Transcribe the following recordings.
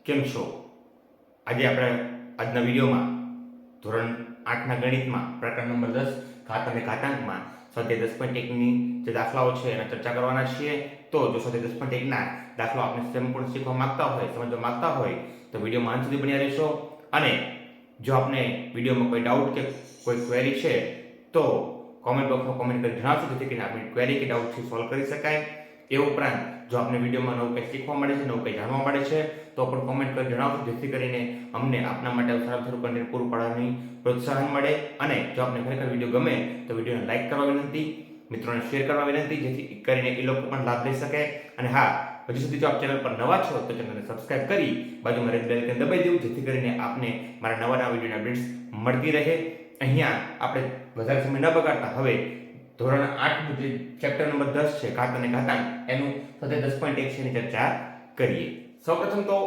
કેમ છો? આજે આપણે આજના વિડીયોમાં ધોરણ 8ના ગણિતમાં પ્રકરણ નંબર 10 ઘાત અને ઘાતાંકમાં સ્વાધ્યાય 10.1ની જે દાખલાઓ છે એના ચર્ચા કરવાના છીએ. તો જો સ્વાધ્યાય 10.1ના દાખલો આપણે સંપૂર્ણ શીખવા માંગતા હોય, સમજવા માંગતા હોય તો વિડીયોમાં અંત સુધી બન્યા રહેશો. અને જો આપને વિડીયોમાં કોઈ ડાઉટ કે કોઈ ક્વેરી છે તો કોમેન્ટ બોક્સમાં કોમેન્ટ કરી જણાવશો, જેથી કરીને આપણી ક્વેરી કે ડાઉટ છે સોલ્વ કરી શકાય. એ ઉપરાંત જો આપને વિડીયોમાં નવું કંઈ શીખવા મળે છે, નવું કંઈ જાણવા મળે છે તો પણ કોમેન્ટ કરી જણાવશો, જેથી કરીને અમને આપના માટે સારું સારું કન્ટેન્ટ પૂરું પાડવાની પ્રોત્સાહન મળે. અને જો આપને ખરેખર વિડીયો ગમે તો વિડીયોને લાઇક કરવા વિનંતી, મિત્રોને શેર કરવા વિનંતી, જેથી કરીને એ લોકો પણ લાભ લઈ શકે. અને હા, હજી સુધી જો આપ ચેનલ પર નવા છો તો ચેનલને સબસ્ક્રાઇબ કરી બાજુમાં રેડ બેલ આઇકન દબાવી દેવું, જેથી કરીને આપને મારા નવા વિડીયોના અપડેટ્સ મળતી રહે. અહીંયા આપણે વધારે સમય ન બગાડતા હવે ધોરણ 8 જે ચેપ્ટર નંબર 10 છે ઘાત અને ઘાતાંક, એનું સ્વાધ્યાય 10.1 છે એની ચર્ચા કરીએ. સૌપ્રથમ તો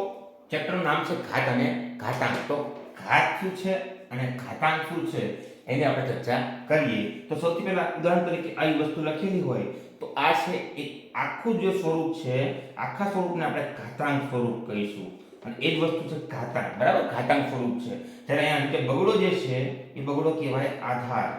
ચેપ્ટરનું નામ છે ઘાત અને ઘાતાંક. તો ઘાત શું છે અને ઘાતાંક શું છે એની આપણે ચર્ચા કરીએ. તો સૌથી પહેલા ઉદાહરણ તરીકે આવી વસ્તુ લખેલી હોય તો આ છે એક આખું જે સ્વરૂપ છે, આખા સ્વરૂપને આપણે ઘાતાંક સ્વરૂપ કહીશું. અને એ જ વસ્તુ છે ઘાતાંક, બરાબર? ઘાતાંક સ્વરૂપ છે. જ્યારે અહીંયા નીચે બગડો જે છે એ બગડો કહેવાય આધાર,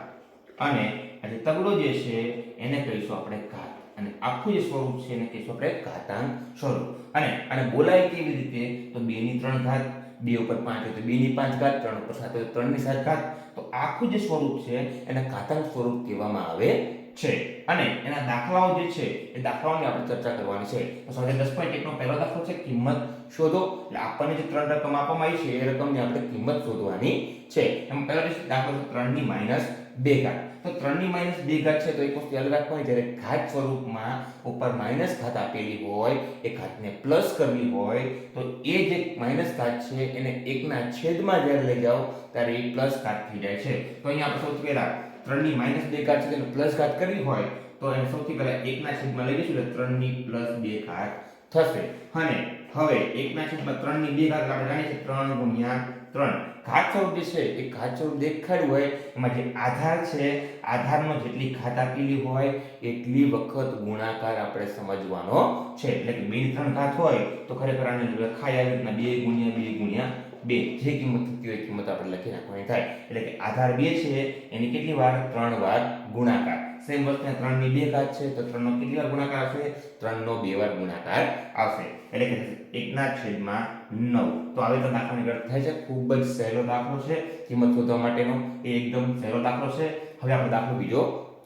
અને આ જે તગડો જે છે એને કહીશું આપણે ઘાત. અને આખું જે સ્વરૂપ છે એને કહીશું આપણે ઘાતાંક સ્વરૂપ. અને આને બોલાય કેવી રીતે? તો 2 ની 3 ઘાત, 2 ઉપર 5 હોય તો 2 ની 5 ઘાત, 3 ઉપર 7 હોય તો 3 ની 7 ઘાત. તો આખું જે સ્વરૂપ છે એને ઘાતાંક સ્વરૂપ કહેવામાં આવે છે. અને એના દાખલાઓ જે છે એ દાખલાઓની આપણે ચર્ચા કરવાની છે. તો સ્વાધ્યાય 10.1 નો પહેલો દાખલો છે કિંમત શોધો. એટલે આપણને જે 3 રકમ આપવામાં આવી છે એ રકમની આપણે કિંમત શોધવાની છે. એમાં પહેલો દાખલો છે 3 ની -2 ઘાત. તો 3 ની -2 ઘાત છે તો એક વસ્તુ યાદ રાખવાની, જ્યારે ઘાત સ્વરૂપમાં ઉપર માઈનસ ઘાત આપેલી હોય, એ ઘાતને પ્લસ કરવી હોય તો એ જે માઈનસ ઘાત છે એને 1 ના છેદમાં જ્યારે લઈ જાઓ ત્યારે એ પ્લસ ઘાત થઈ જાય છે. તો અહીંયા આપણે સૌથી પહેલા 3 ની -2 ઘાત છે તેને પ્લસ ઘાત કરવી હોય તો એને સૌથી પહેલા 1 ના છેદમાં લઈ જઈશું એટલે 3 ની +2 ઘાત થશે. અને હવે 1 ના છેદમાં 3 ની 2 ઘાત આપણે જાણીએ છીએ 3 ગુણ્યા 3. ઘાત સ્વરૂપ જે છે એ ઘાત સ્વરૂપ દેખાડ્યું હોય એમાં જે આધાર છે, આધારનો જેટલી ઘાત આપેલી હોય એટલી વખત ગુણાકાર આપણે સમજવાનો છે. એટલે કે 2 ની 3 ઘાત હોય તો ખરેખર આને લખાય આવી રીતના 2 ગુણ્યા 2 ગુણ્યા 2, જે કિંમત થતી હોય કિંમત આપણે લખી નાખવાની થાય. એટલે કે આધાર 2 છે એની કેટલી વાર? 3 વાર ગુણાકાર. સેમ વસ્તુ 3 ની 2 ઘાત છે તો 3 નો કેટલી વાર ગુણાકાર આવશે? 3 નો 2 વાર ગુણાકાર આવશે. એટલે કે 1 ના છેદમાં 9. તો આવી રીતે દાખલાની ગણતરી થાય છે. ખૂબ જ સહેલો દાખલો છે કિંમત શોધવા માટેનો, એ એકદમ સહેલો દાખલો છે. હવે આપણે દાખલો બીજો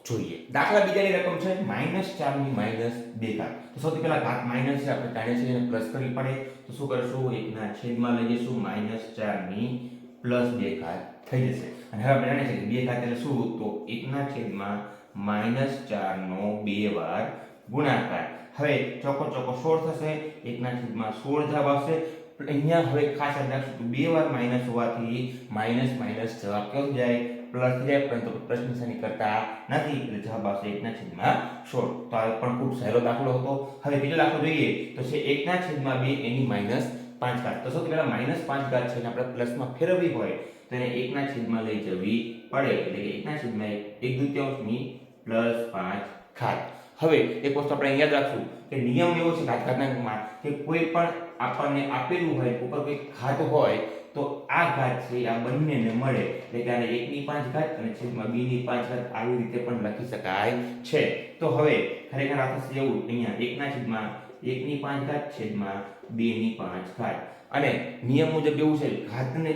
જોઈએ. દાખલા બીજાની રકમ છે -4 ની -2 ઘાત. તો સૌથી પહેલા ઘાત માઈનસ છે આપણે જાણીએ છીએ એને પ્લસ કરવી પડે. તો શું કરશું? 1 ના છેદમાં લઈ જઈશું, -4 ની +2 ઘાત થઈ જશે. અને હવે આપણે જાણીએ છીએ કે 2 ઘાત એટલે શું? તો 1 ના છેદમાં -4 નો 2 વાર ગુણાકાર. હવે ચોકો ચોકો 16 થશે, 1 ના છેદમાં 16 જવાબ આવશે. અહીંયા હવે ખાસ યાદ રાખજો 2 વાર માઈનસ હોવાથી માઈનસ માઈનસ જવાબ કેવો જાય? પ્લસ થઈ જાય, પરંતુ પ્લસ નિશાની કરતા નથી એટલે જવાબ આવશે 1 ના છેદમાં 16. તો આ પણ ખૂબ સહેલો દાખલો હતો. હવે બીજો દાખલો જોઈએ તો છે 1 ના છેદમાં 2 એની -5 ઘાત. તો સૌથી પહેલા -5 ઘાત છે એને આપણે પ્લસમાં ફેરવવી હોય તો એને 1 ના છેદમાં લઈ જવી પડે. એટલે કે 1 ના છેદમાં 1/2 ની +5 ઘાત. હવે એક વસ્તુ આપણે યાદ રાખશું કે નિયમ એવો છે ઘાતાંકમાં કે કોઈ પણ આપણને આપેલું હોય ઉપર કોઈ ઘાત હોય તો આ ઘાત છે આ બંનેને મળે એટલે કે આને 1 ની 5 ઘાત અને છેદમાં 2 ની 5 ઘાત આવી રીતે પણ લખી શકાય છે. તો હવે ખરેખર આ થશે એવું અહીંયા 1 ના છેદમાં 1 ની 5 ઘાત છેદમાં 2 ની 5 ઘાત. અને નિયમ મુજબ એવું છે ઘાતને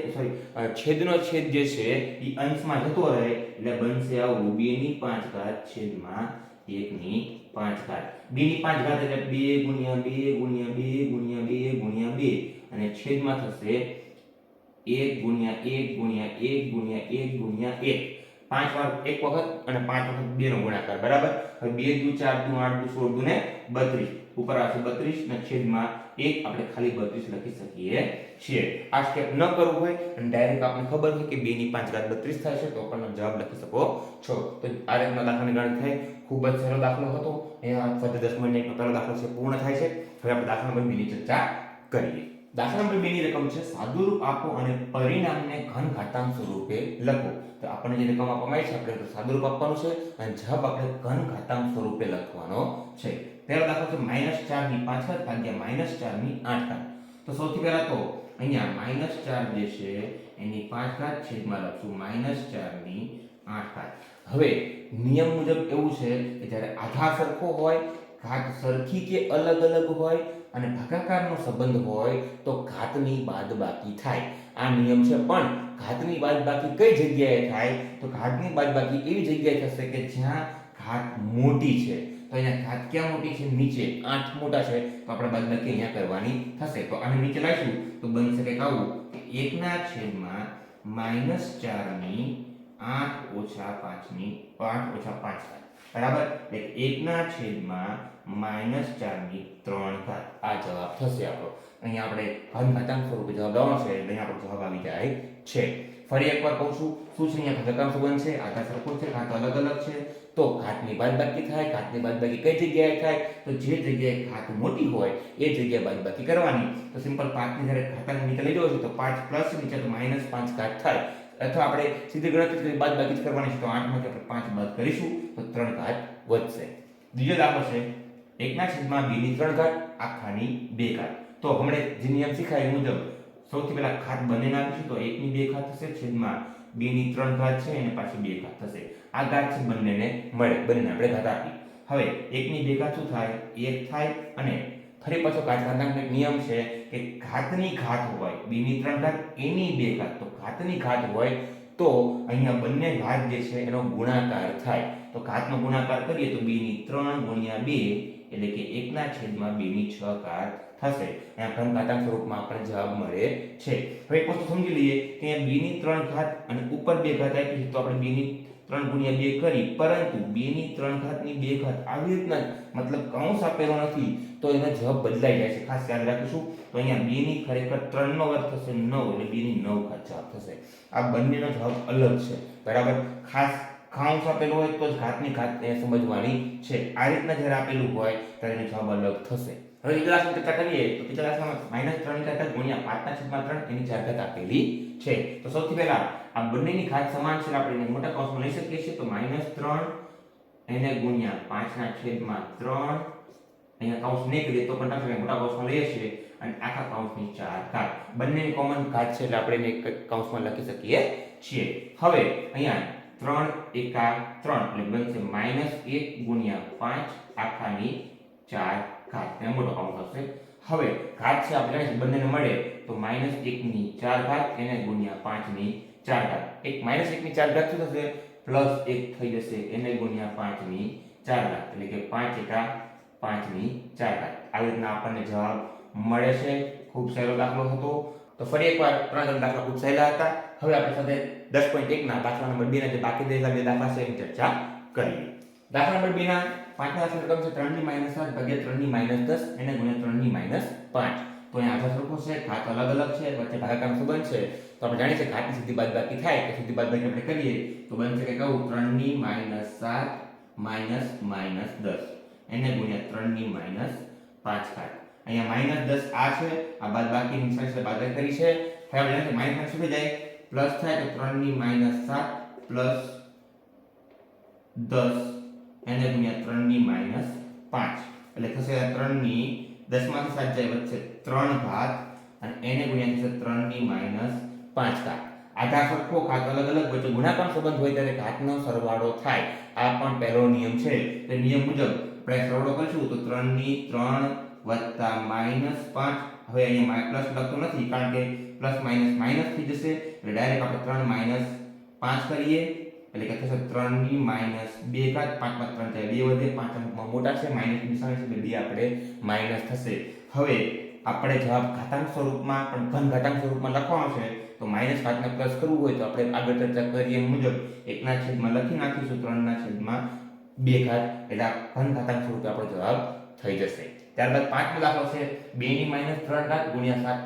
છેદનો છેદ જે છે એ અંશમાં જતો રહે એટલે બનશે આવું 2 ની 5 ઘાત છેદમાં 1 ની 5 ઘાત. 2 ની 5 ઘાત એટલે 2 ગુણ્યા 2 ગુણ્યા 2 ગુણ્યા 2 ગુણ્યા 2 અને છેદમાં થશે 1 ગુણ્યા 1 ગુણ્યા 1 ગુણ્યા 1 ગુણ્યા 1. 5 વાર એક વખત અને 5 વખત 2 નો ગુણાકાર, બરાબર? હવે 2 દુ 4 દુ 8 દુ 16 દુ ને 32. ઉપર આવશે 32 અને છેદમાં 1 આપણે ખાલી 32 લખી શકીએ છીએ. આ સ્ટેપ ન કરવું હોય અને ડાયરેક્ટ આપણને ખબર હોય કે 2 ની 5 ઘાત 32 થાય છે તો પણ જવાબ લખી શકો છો. તો આ રીતના દાખલાની ગણતરી થાય. ખૂબ જ સરળ દાખલો હતો. અહીંયા સ્વાધ્યાય 10.1 નો પહેલો દાખલો છે પૂર્ણ થાય છે. હવે આપણે દાખલા નંબર 2 ની ચર્ચા કરીએ. દાખલા નંબર 2 ની રકમ છે સાદુરૂપ આપો અને પરિણામને ઘન ઘાતાંક સ્વરૂપે લખો. તો આપણને જે રકમ આપવામાં આવી છે આપણે સાદુરૂપ આપવાનું છે અને જવાબ આપણે ઘન ઘાતાંક સ્વરૂપે લખવાનો છે. પહેલો દાખલો છે -4 ની 5 ઘાત ભાગ્યા -4 ની 8 ઘાત. તો તો સૌથી પહેલા તો અહીંયા -4 જે છે એની 5 ઘાત છેદમાં લખશું -4 ની 8 ઘાત. હવે નિયમ મુજબ એવું છે કે જ્યારે આધાર સરખો હોય, ઘાત સરખી કે અલગ અલગ હોય અને ભાગાકારનો સંબંધ હોય તો ઘાતની બાદબાકી થાય. આ નિયમ છે, પણ ઘાતની બાદબાકી કઈ જગ્યાએ થાય? તો ઘાતની બાદબાકી એવી જગ્યાએ થશે કે જ્યાં ઘાત મોટી છે. તો અહીંયા ઘાત ક્યાં મોટી છે? નીચે 8 મોટા છે, તો આપણે બાદબાકી અહીંયા કરવાની થશે. તો આને નીચે લાવીશું તો બનશે કંઈક આવું કે 1/4 ની 8 ઓછા 5 ની 8 ઓછા 5 બરાબર, એટલે 1/4 ની 3 ઘાત. આ જવાબ થશે આપણો. અહીંયા આપણે ઘાતાંક સ્વરૂપે જવાબ લાવવાનો છે, એટલે અહીંયા આપણો જવાબ આવી જાય છે. ફરી એકવાર કહું છું, શું છે? અહીંયા ભાગાકાર સંબંધ છે, આધાર સરખો છે, ઘાત અલગ અલગ છે, તો ઘાતની બાદબાકી થાય. ઘાતની બાદબાકી કઈ જગ્યાએ થાય? તો જે જગ્યાએ ઘાત મોટી હોય એ જગ્યાએ બાદબાકી કરવાની. તો સિમ્પલ 5 ની જ્યારે ઘાતાંક નીચે લઈ જવો છે તો 5 પ્લસ નીચે તો -5 ઘાત થાય, અથવા આપણે સીધી ગણતરી કરી બાદબાકી જ કરવાની છે. તો 8 માંથી આપણે 5 બાદ કરીશું તો 3 ઘાત વધશે. બીજો દાખલો છે 1/2 ની 3 ઘાત આખાની 2 ઘાત. તો હમણે જે નિયમ શીખાય એ મુજબ સૌથી પહેલા ઘાત બંને નાખીશું તો 1 ની 2 ઘાત થશે, છેદમાં 2 ની 3 ઘાત છે અને પાછી 2 ઘાત થશે. આ ઘાત છે બંનેને મળે, બંનેને આપણે ઘાત આપી. હવે 1 ની 2 ઘાત શું થાય? 1 થાય. અને ફરી પાછો ઘાતાંકનો એક નિયમ છે કે ઘાતની ઘાત હોય 2 ની 3 ઘાત એની 2 ઘાત. તો ઘાતની ઘાત હોય તો અહીંયા બંને ઘાત જે છે એનો ગુણાકાર થાય. તો ઘાતનો ગુણાકાર કરીએ તો 2 ની 3 ગુણ્યા 2 એટલે કે 1/2 ની 6 ઘાત થશે. અહીંયા ઘાતાંક સ્વરૂપમાં આપણને જવાબ મળે છે. હવે એક વસ્તુ સમજી લઈએ કે અહીંયા 2 ની 3 ઘાત અને ઉપર 2 ઘાત આપી છે, તો આપણે 2 ની 3 ગુણ્યા 2 કરી, પરંતુ 2 ની 3 ઘાતની 2 ઘાત આવી રીતના મતલબ કૌંસ આપેલો નથી, તો એનો જવાબ બદલાઈ જાય છે. ખાસ યાદ રાખીશું. તો અહીંયા 2 ની ખરેખર 3 નો વર્ગ થશે 9, એટલે 2 ની 9 ઘાત જવાબ થશે. આ બંનેનો જવાબ અલગ છે, બરાબર. ખાસ કૌંસ આપેલું હોય તો જ ઘાતની ઘાત સમજવાની છે. આ રીતના જ્યારે આપેલું હોય ત્યારે એનો જવાબ અલગ થશે. હવે બીજા દાખલાની ચર્ચા કરીએ તો બીજા દાખલામાં -3 ઘાત ગુણ્યા 5/3 એની 4 ઘાત આપેલી છે. તો સૌથી પહેલા આ બંનેની ઘાત સમાન છે, આપણે એને મોટા કૌંસમાં લઈ શકીએ છીએ. તો -3 એને ગુણ્યા 5/3, અહીંયા કૌંસ નહીં કરીએ તો પણ આપણે મોટા કૌંસમાં લઈએ છીએ, અને આખા કૌંસની 4 ઘાત. બંનેની કોમન ઘાત છે એટલે આપણે એને એક કૌંસમાં લખી શકીએ છીએ. હવે અહીંયા 3 એકા 3 એટલે બનશે -1 ગુણ્યા 5 આખાની 4 ઘાત. એ મોટો કૌંસ હશે. હવે ઘાત છે આપણે જાણીએ બંનેને મળે તો -1 ની 4 ઘાત એને ગુણ્યા 5 ની 4 ઘાત. એક -1 ની 4 ઘાત શું થશે? +1 થઈ જશે, એને ગુણ્યા 5 ની 4 ઘાત, એટલે કે 5 એકા 5 ની 4 ઘાત. આવી રીતના આપણને જવાબ મળે છે. ખૂબ સહેલો દાખલો હતો. તો ફરી એકવાર 3 દાખલા ખૂબ સહેલા હતા. હવે આપણે સાથે 10.1 ના દાખલા નંબર 2 ના જે બાકી રહેલા બે દાખલા છે એની ચર્ચા કરીએ. દાખલા નંબર 2 ના પાંચમા દાખલાની રકમ છે 3 ની -7 ભાગ્યા 3 ની -10 એને ગુણ્યા 3 ની -5. તો અહીંયા આધાર સરખો છે, ઘાત અલગ અલગ છે, વચ્ચે ભાગાકારનો સંબંધ છે. તો આપણે જાણીએ છીએ ઘાતની સીધી બાદબાકી થાય કે સીધી બાદબાકી આપણે કરીએ તો બનશે કે કહું 3 ની -7 -10 એને ગુણ્યા 3 ની -5 ઘાત. અહીંયા -10 આ છે, આ બાદબાકી નિશાની સાથે બાદબાકી કરી છે. હવે આપણે જાણીએ માઈનસ શું થઈ જાય? પ્લસ થાય તો 3 ની -7 પ્લસ 10 એને ગુણ્યા 3 ની -5 એટલે થશે 3 ની 10 માંથી 7 જાય વચ્ચે 3 ઘાત અને એને ગુણ્યા થશે 3 ની -5 ઘાત. આધાર સરખો, ઘાત અલગ અલગ, વચ્ચે ગુણાકાર સંબંધ હોય ત્યારે ઘાતનો સરવાળો થાય. આ પણ પહેલો નિયમ છે. તે નિયમ મુજબ આપણે સરવાળો કરીશું તો 3 ની 3 વત્તા -5. હવે અહીંયા પ્લસ લખતો નથી કારણ કે પ્લસ માઈનસ થઈ જશે, એટલે ડાયરેક્ટ આપણે 3 -5 કરીએ એટલે કે થશે 3 ની -2 ઘાત. 5 માં 3 જાય 2 વધે, 5 અંકમાં મોટા છે, માઈનસ નિશાની છે એટલે 2 આપણે માઈનસ થશે. હવે આપણે જવાબ ઘાતાંક સ્વરૂપમાં પણ ઘન ઘાતાંક સ્વરૂપમાં લખવાનો છે, તો માઈનસ ઘાતને પ્લસ કરવું હોય તો આપણે આગળ ચર્ચા કરીએ મુજબ 1/છેદમાં લખી નાખીશું 3/2 ઘાત, એટલે ઘન ઘાતાંક સ્વરૂપે આપણો જવાબ થઈ જશે. ત્યારબાદ પાંચમો દાખલો છે 2 ની -3 ઘાત ગુણ્યા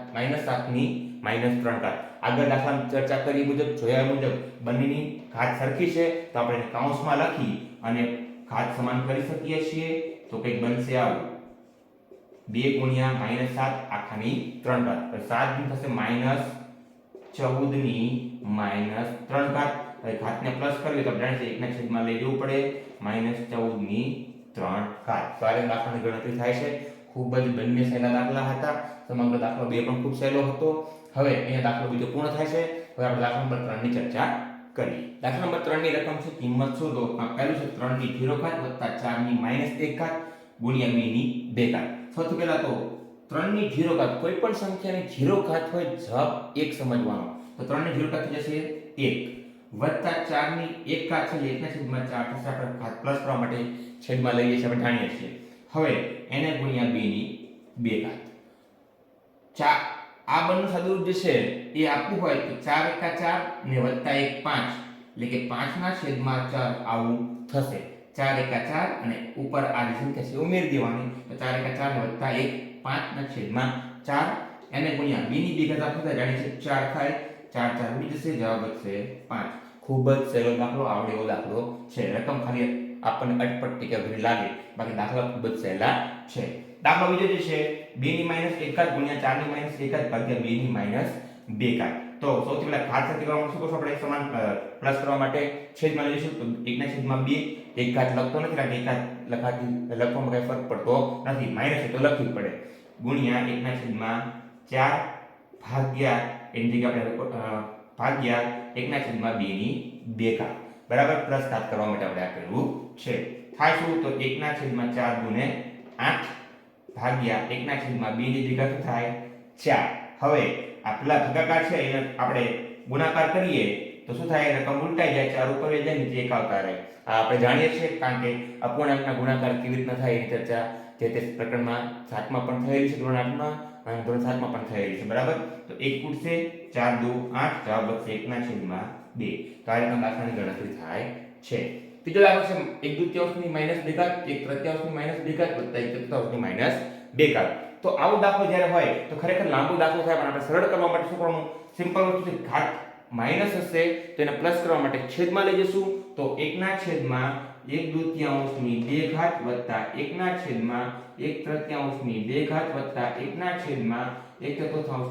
7 ની -3 ઘાત. આગળ દાખલાની ચર્ચા કરી મુજબ, જોયા મુજબ બંનેની ઘાત સરખી છે તો આપણે એને કૌંસમાં લખી અને ઘાત સમાન કરી શકીએ છીએ. તો કંઈક બનશે આવું 2 ગુણ્યા -7 આખાની 3 ઘાત. 7 ની થશે -14 ની -3 ઘાત. હવે ઘાતને પ્લસ કરીએ તો આપણે જાણીએ 1 ના છેદમાં લઈ જવું પડે -14 ની 3 ઘાત. તો આ દાખલાની ગણતરી થાય છે. ખૂબ જ બંને સહેલા દાખલા હતા. સમગ્ર દાખલો 2 પણ ખૂબ સહેલો હતો. હવે અહીંયા દાખલો બીજો પૂર્ણ થાય છે. હવે આપણે દાખલા નંબર 3 ની ચર્ચા કરીએ. દાખલા નંબર 3 ની રકમ છે કિંમત શોધો. પહેલું છે 3 ની 0 ઘાત વત્તા 4 ની -1 ઘાત ગુણ્યા 2 ની 2 ઘાત. સૌથી પહેલા તો 3 ની 0 ઘાત, કોઈ પણ સંખ્યાની 0 ઘાત હોય જવાબ 1 સમજવાનો. તો 3 ની 0 ઘાત થઈ જશે 1 વત્તા 4 ની 1 ઘાત છે એટલે 1/4 થશે. આપણે ઘાત પ્લસ કરવા માટે છેદમાં લઈએ છીએ, આપણે જાણીએ છીએ. હવે એને ગુણ્યા 2 ની 2 ઘાત. આ બંને સાદુરૂપ જે છે એ આપવું હોય તો 4 × 4 ને વત્તા 1 5 એટલે કે 5 ના છેદમાં 4 આવું થશે. 4 × 4 અને ઉપર આ જે સંખ્યા છે ઉમેરી દેવાની. તો 4 × 4 ને વત્તા 1 5 ના છેદમાં 4 એને ગુણ્યા 2 ની 2 ઘાત આપણે જાણીએ છીએ 4 થાય. 4 4 ઉડી જશે, જવાબ વધશે 5. ખૂબ જ સહેલો દાખલો, આવડે એવો દાખલો છે. રકમ ખાલી આપણને અટપટી કે અઘરી લાગે, બાકી દાખલા ખૂબ જ સહેલા છે. દાખલો બીજો જે છે 2 ની -1 ઘાત ગુણ્યા 4 ની -1 ઘાત ભાગ્યા 2 ની -2 ઘાત. તો સૌથી પહેલા ઘાત સાથે કરવા માટે શું કરશું? આપણે સમાન પ્લસ કરવા માટે છેદમાં લઈશું. તો 1/2 1 ઘાત લખતો નથી, કારણ કે 1 ઘાત લખવામાં કઈ ફરક પડતો નથી. માઈનસ તો લખવી પડે. ગુણ્યા 1/4 ભાગ્યા એની જગ્યાએ આપણે ભાગ્યા 1/2 ની 2 ઘાત. બરાબર, પ્લસ ઘાત કરવા માટે આપણે આ કર્યું છે. થાય શું? તો 1/4 ગુણે 8 ભાગ્યા 1/2 ની 2 ઘાત થાય 4. હવે આ પેલા ભાગાકાર છે એને આપણે ગુણાકાર કરીએ તો શું થાય? રકમ ઉલટાઈ જાય, 4 ઉપર જાય, નીચે 1 આવતા રહે. આ આપણે જાણીએ છીએ, કારણ કે અપૂર્ણાંકના ગુણાકાર કેવી રીતના થાય એની ચર્ચા જે તે પ્રકરણમાં 7માં પણ થયેલી છે, ધોરણ 8માં અને ધોરણ 7માં પણ થયેલી છે. બરાબર, તો 1 ખૂટશે, 4 × 2 = 8, જવાબ વધશે 1/2. તો આ રીતના દાખલાની ગણતરી થાય છે. ત્રીજો દાખલો છે 1/2 ની -2 ઘાત 1/3 ની -2 ઘાત વત્તા 1/4 ની -2 ઘાત. તો આવો દાખલો જ્યારે હોય તો ખરેખર લાંબો દાખલો થાય, પણ આપણે સરળ કરવા માટે શું કરવાનું? સિમ્પલ વસ્તુ છે, ઘાત માઈનસ હશે તો એને પ્લસ કરવા માટે છેદમાં લઈ જશું. તો 1/1/2 ની 2 ઘાત વત્તા 1/1/3 ની 2 ઘાત વત્તા 1/1/4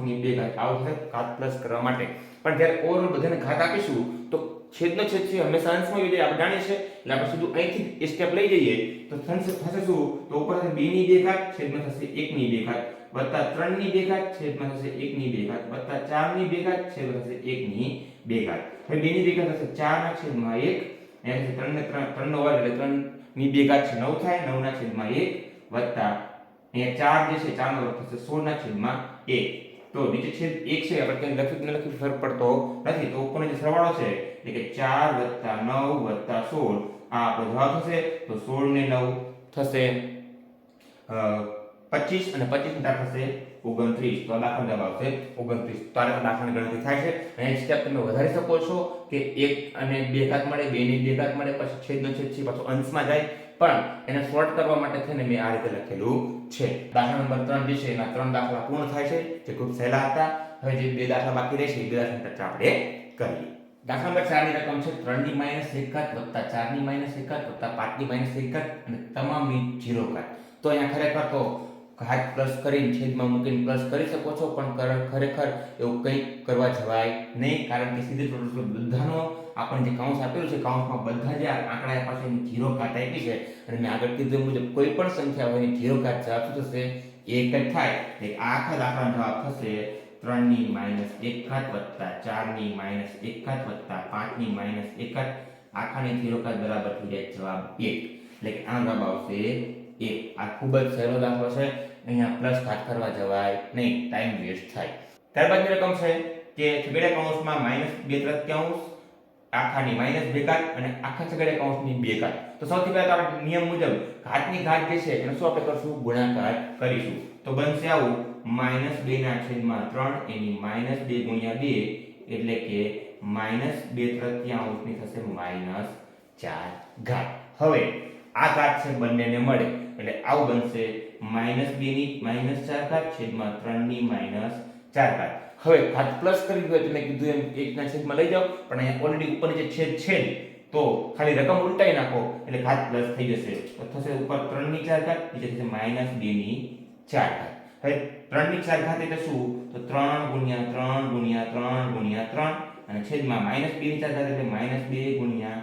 ની 2 ઘાત. આવું થશે ઘાત પ્લસ કરવા માટે. પણ જ્યારે ઓવરઓલ બધાને ઘાત આપીશું તો છેદનો છેદ છે હંમેશા અંશમાં આવી જાય, આપણે જાણીએ છીએ. એટલે આપણે સીધું અહીંથી સ્ટેપ લઈ જઈએ તો થશે શું? તો ઉપર 2 ની 2 ઘાત છેદમાં થશે 1 ની 2 ઘાત વત્તા 3 ની 2 ઘાત છેદમાં થશે 1 ની 2 ઘાત વત્તા 4 ની 2 ઘાત છેદમાં થશે 1 ની 2 ઘાત. હવે 2 ની 2 ઘાત થશે 4 ના છેદમાં 1, અહીંયા 3 ને 3 નો વર્ગ એટલે 3 ની 2 ઘાત છે 9 થાય, 9 ના છેદમાં 1 વત્તા અહીંયા 4 જે છે 4 નો વર્ગ થશે 16 ના છેદમાં 1. તો નીચે છેદ 1 છે, આપણે કંઈ લખ્યું ન લખ્યું ફરક પડતો નથી. તો ઉપરનો જે સરવાળો છે એટલે કે 4 + 9 + 16 આ આપણો જવાબ થશે. તો 16 ને 9 થશે 25 અને 25 ને 4 થશે 29. તો આ દાખલાનો જવાબ આવશે 29. તો આ દાખલાની ગણતરી થાય છે. અહીં સ્ટેપ તમે વધારી શકો છો કે 1 અને 2 ઘાત મળે, 2 ની 2 ઘાત મળે, પછી છેદનો છેદ છે પાછો અંશમાં જાય. પણ એને સોલ્વ કરવા માટે થઈને મેં આ રીતે લખેલું છે. દાખલા નંબર 3 જે છે એના 3 દાખલા પૂર્ણ થાય છે, જે ખૂબ સહેલા હતા. હવે જે 2 દાખલા બાકી રહેશે એ 2 દાખલાની ચર્ચા આપણે કરીએ. દાખલા નંબર 4 ની રકમ છે 3 ની -1 ઘાત વત્તા 4 ની -1 ઘાત વત્તા 5 ની -1 ઘાત અને તમામની 0 ઘાત. તો અહીંયા ખરેખર તો ઘાત પ્લસ કરીને છેદમાં મૂકીને પ્લસ કરી શકો છો, પણ ખરેખર એવું કંઈ કરવા જવાય નહીં, કારણ કે સીધી બધાનો આપણને જે કાઉન્સ આપેલું છે કાઉન્સમાં બધા જે આંકડા આપ્યા છે એની 0 ઘાત આપી છે. અને મેં આગળ કીધું મુજબ કોઈ પણ સંખ્યા હોય એની 0 ઘાત જવાબ શું થશે? 1 જ થાય. એટલે આખા દાખલાનો જવાબ થશે 3 ની -1 ઘાત વત્તા 4 ની -1 ઘાત વત્તા 5 ની -1 ઘાત આખાની 0 ઘાત બરાબર થઈ જાય જવાબ 1. એટલે કે આનો જવાબ આવશે 1. આ ખૂબ જ સહેલો દાખલો છે. અહીંયા પ્લસ ઘાત કરવા જવાય નહીં, ટાઈમ વેસ્ટ થાય. ત્યારબાદની રકમ છે કે છગડીયા કૌંસમાં -2/3 આખાની -2 ઘાત અને આખા છગડીયા કૌંસની 2 ઘાત. તો સૌથી પહેલા તો આપણે નિયમ મુજબ ઘાતની ઘાત જે છે એનો શું આપણે કરશું? ગુણાકાર કરીશું. તો બનશે આવું -2/3 એની -2 × 2 એટલે કે -2/3 ની થશે -4 ઘાત. હવે આ ઘાત છે બંનેને મળે એટલે આવું બનશે -2 ની -4 ઘાત છેદમાં 3 ની -4 ઘાત. હવે ઘાત પ્લસ કરવી હોય તો મેં કીધું એમ 1 ના છેદમાં લઈ જાઓ, પણ અહીંયા ઓલરેડી ઉપર જે છેદ છે તો ખાલી રકમ ઉલટાઈ નાખો એટલે ઘાત પ્લસ થઈ જશે. તો થશે ઉપર 3 ની 4 ઘાત, નીચે થશે -2 ની 4 ઘાત. હવે 3 ની 4 ઘાત એટલે શું? તો 3 × 3 × 3 × 3 અને છેદમાં -2 ની 4 ઘાત એટલે -2 × -2 ×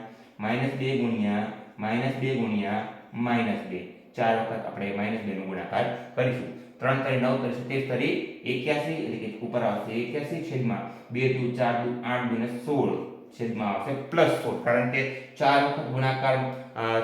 -2 × -2 4 વખત આપણે -2 નો ગુણાકાર કરીશું. 3 તરી 9 તરી 27 તરી 81 એટલે કે ઉપર આવશે 81 છેદમાં 2 દુ 4 દુ 8 દુ ને 16 છેદમાં આવશે +16 કારણ કે 4 વખત ગુણાકાર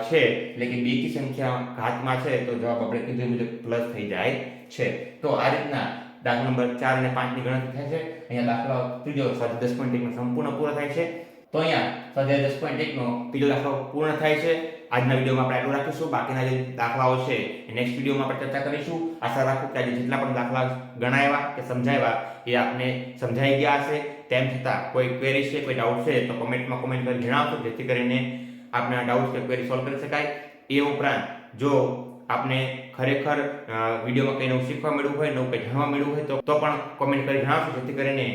છે એટલે કે બેકી સંખ્યા ઘાતમાં છે તો જવાબ આપણે કીધું મુજબ પ્લસ થઈ જાય છે. તો આ રીતના દાખલા નંબર 4 અને 5 ની ગણતરી થાય છે. અહીંયા દાખલો ત્રીજો સ્વાધ્યાય 10.1 નો સંપૂર્ણ પૂરો થાય છે. તો અહીંયા સ્વાધ્યાય 10.1 નો ત્રીજો દાખલો પૂર્ણ થાય છે. આજના વિડીયોમાં આપણે આટલું રાખીશું. બાકીના જે દાખલાઓ છે એ નેક્સ્ટ વિડીયોમાં આપણે ચર્ચા કરીશું. આશા રાખું કે આજે જેટલા પણ દાખલા ગણાવ્યા કે સમજાવ્યા એ આપને સમજાઈ ગયા હશે. તેમ છતાં કોઈ ક્વેરી છે, કોઈ ડાઉટ છે તો કમેન્ટમાં કોમેન્ટ કરી જણાવજો, જેથી કરીને આપના ડાઉટ કે ક્વેરી સોલ્વ કરી શકાય. એ ઉપરાંત જો આપને ખરેખર વિડીયોમાં કંઈ નવું શીખવા મળ્યું હોય, નવું કંઈ જાણવા મળ્યું હોય તો પણ કોમેન્ટ કરી જણાવશો, જેથી કરીને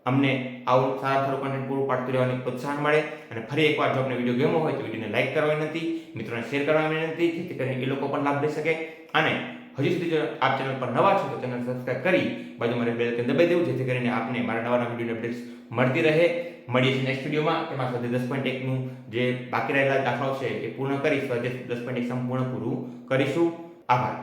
અમને આવું સારું કન્ટેન્ટ પૂરું પાડતું રહેવાની પ્રોત્સાહન મળે. અને ફરી એકવાર જો આપને વિડીયો ગમ્યો હોય તો વિડીયોને લાઈક કરવા વિનંતી, મિત્રોને શેર કરવા વિનંતી, જેથી કરીને એ લોકો પણ લાભ લઈ શકે. અને હજી સુધી જો આપ ચેનલ પર નવા છો તો ચેનલ સબસ્ક્રાઇબ કરી બાજુમાં બેલ આઇકન દબાવી દેવું, જેથી કરીને આપને મારા નવા વિડીયોની અપડેટ્સ મળતી રહે. મળીએ છીએ નેક્સ્ટ વિડીયોમાં. તેમાં સ્વાધ્યાય 10.1 નું જે બાકી રહેલા દાખલાઓ છે એ પૂર્ણ કરી સ્વાધ્યાય 10.1 સંપૂર્ણ પૂરું કરીશું. આભાર.